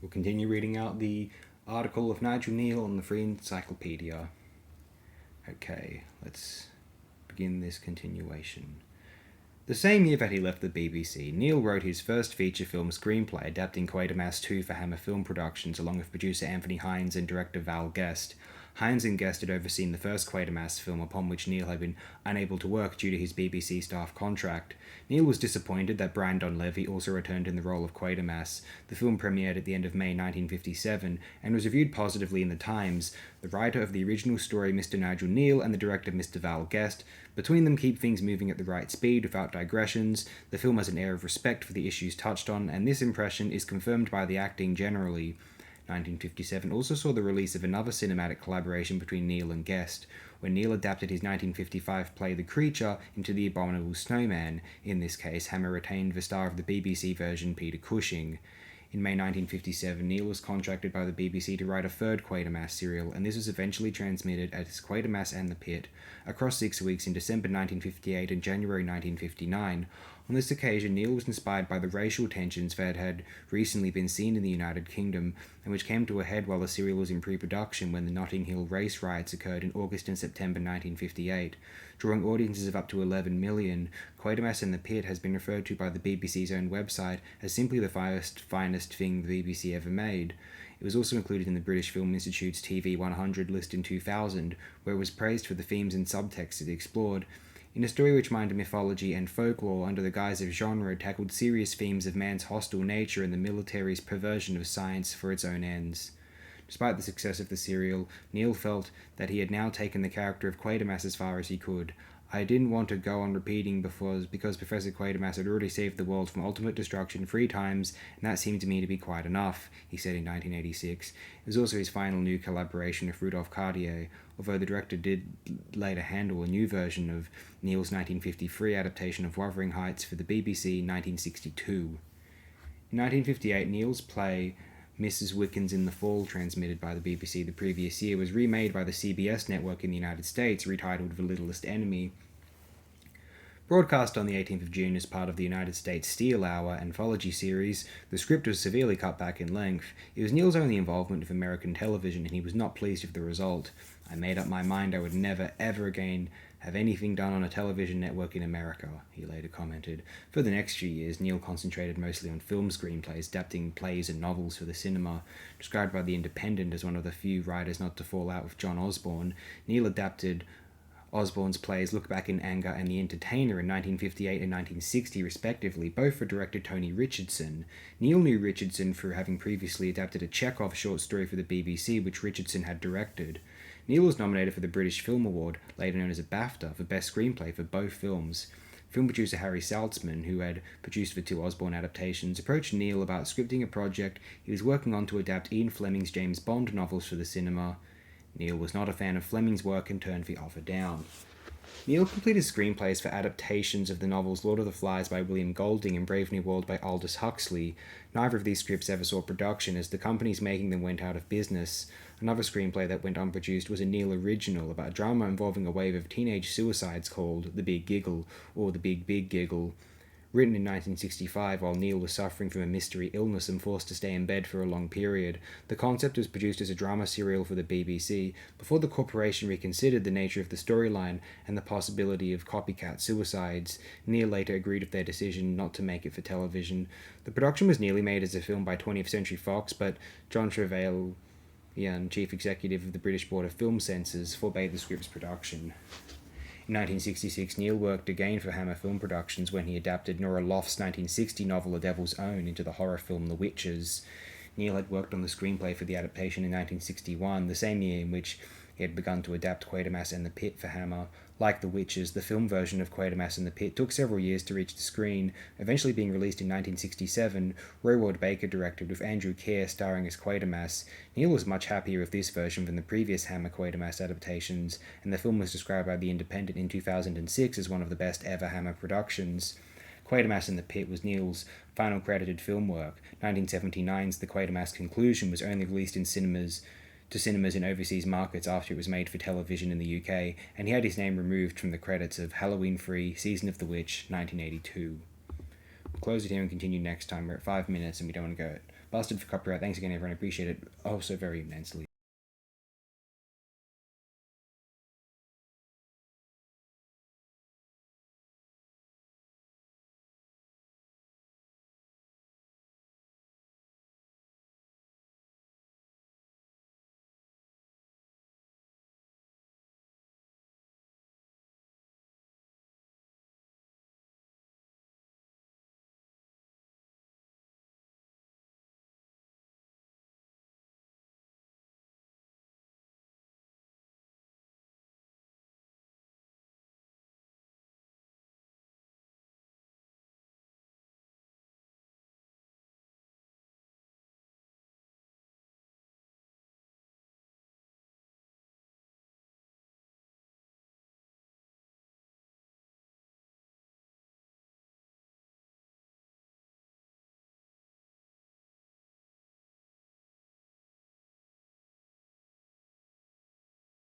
We'll continue reading out the article of Nigel Neal on the Free Encyclopedia. Okay, let's begin this continuation. The same year that he left the BBC, Neal wrote his first feature film screenplay adapting Quatermass 2 for Hammer Film Productions along with producer Anthony Hines and director Val Guest. Hines and Guest had overseen the first Quatermass film, upon which Neal had been unable to work due to his BBC staff contract. Neal was disappointed that Brian Donlevy also returned in the role of Quatermass. The film premiered at the end of May 1957 and was reviewed positively in the Times. The writer of the original story, Mr. Nigel Neal, and the director, Mr. Val Guest, between them keep things moving at the right speed without digressions. The film has an air of respect for the issues touched on, and this impression is confirmed by the acting generally. 1957 also saw the release of another cinematic collaboration between Neal and Guest, when Neal adapted his 1955 play The Creature into The Abominable Snowman. In this case, Hammer retained the star of the BBC version, Peter Cushing. In May 1957, Neal was contracted by the BBC to write a third Quatermass serial, and this was eventually transmitted as Quatermass and the Pit across 6 weeks in December 1958 and January 1959. On this occasion, Neal was inspired by the racial tensions that had recently been seen in the United Kingdom, and which came to a head while the serial was in pre-production when the Notting Hill race riots occurred in August and September 1958. Drawing audiences of up to 11 million, Quatermass and the Pit has been referred to by the BBC's own website as simply the finest thing the BBC ever made. It was also included in the British Film Institute's TV 100 list in 2000, where it was praised for the themes and subtext it explored. In a story which mined mythology and folklore under the guise of genre, it tackled serious themes of man's hostile nature and the military's perversion of science for its own ends. Despite the success of the serial, Neal felt that he had now taken the character of Quatermass as far as he could. I didn't want to go on repeating because Professor Quatermass had already saved the world from ultimate destruction 3 times, and that seemed to me to be quite enough, he said in 1986. It was also his final new collaboration with Rudolph Cartier, although the director did later handle a new version of Neal's 1953 adaptation of Wuthering Heights for the BBC in 1962. In 1958, Neal's play Mrs. Wickens in the Fall, transmitted by the BBC the previous year, was remade by the CBS network in the United States, retitled The Littlest Enemy. Broadcast on the 18th of June as part of the United States Steel Hour anthology series, the script was severely cut back in length. It was Neal's only involvement with American television, and he was not pleased with the result. I made up my mind I would never, ever again have anything done on a television network in America, he later commented. For the next few years, Neal concentrated mostly on film screenplays, adapting plays and novels for the cinema. Described by The Independent as one of the few writers not to fall out with John Osborne, Neal adapted Osborne's plays Look Back in Anger and The Entertainer in 1958 and 1960 respectively, both for director Tony Richardson. Neal knew Richardson through having previously adapted a Chekhov short story for the BBC, which Richardson had directed. Neal was nominated for the British Film Award, later known as a BAFTA, for Best Screenplay for both films. Film producer Harry Saltzman, who had produced the 2 Osborne adaptations, approached Neal about scripting a project he was working on to adapt Ian Fleming's James Bond novels for the cinema. Neal was not a fan of Fleming's work and turned the offer down. Neal completed screenplays for adaptations of the novels Lord of the Flies by William Golding and Brave New World by Aldous Huxley. Neither of these scripts ever saw production, as the companies making them went out of business. Another screenplay that went unproduced was a Neal original about a drama involving a wave of teenage suicides called The Big Giggle, or The Big Big Giggle. Written in 1965 while Neal was suffering from a mystery illness and forced to stay in bed for a long period, the concept was produced as a drama serial for the BBC before the corporation reconsidered the nature of the storyline and the possibility of copycat suicides. Neal later agreed with their decision not to make it for television. The production was nearly made as a film by 20th Century Fox, but John Trevelyan, chief executive of the British Board of Film Censors, forbade the script's production. In 1966, Neal worked again for Hammer Film Productions when he adapted Nora Loft's 1960 novel A Devil's Own into the horror film The Witches. Neal had worked on the screenplay for the adaptation in 1961, the same year in which he had begun to adapt Quatermass and the Pit for Hammer. Like The Witches, the film version of Quatermass and the Pit took several years to reach the screen, eventually being released in 1967. Roy Ward Baker directed, with Andrew Keir starring as Quatermass. Neal was much happier with this version than the previous Hammer Quatermass adaptations, and the film was described by The Independent in 2006 as one of the best ever Hammer productions. Quatermass and the Pit was Neal's final credited film work. 1979's The Quatermass Conclusion was only released in cinemas in overseas markets after it was made for television in the UK, and he had his name removed from the credits of Halloween Free, Season of the Witch, 1982. We'll close it here and continue next time. We're at 5 minutes and we don't want to go Busted for copyright. Thanks again, everyone. I appreciate it oh so very immensely.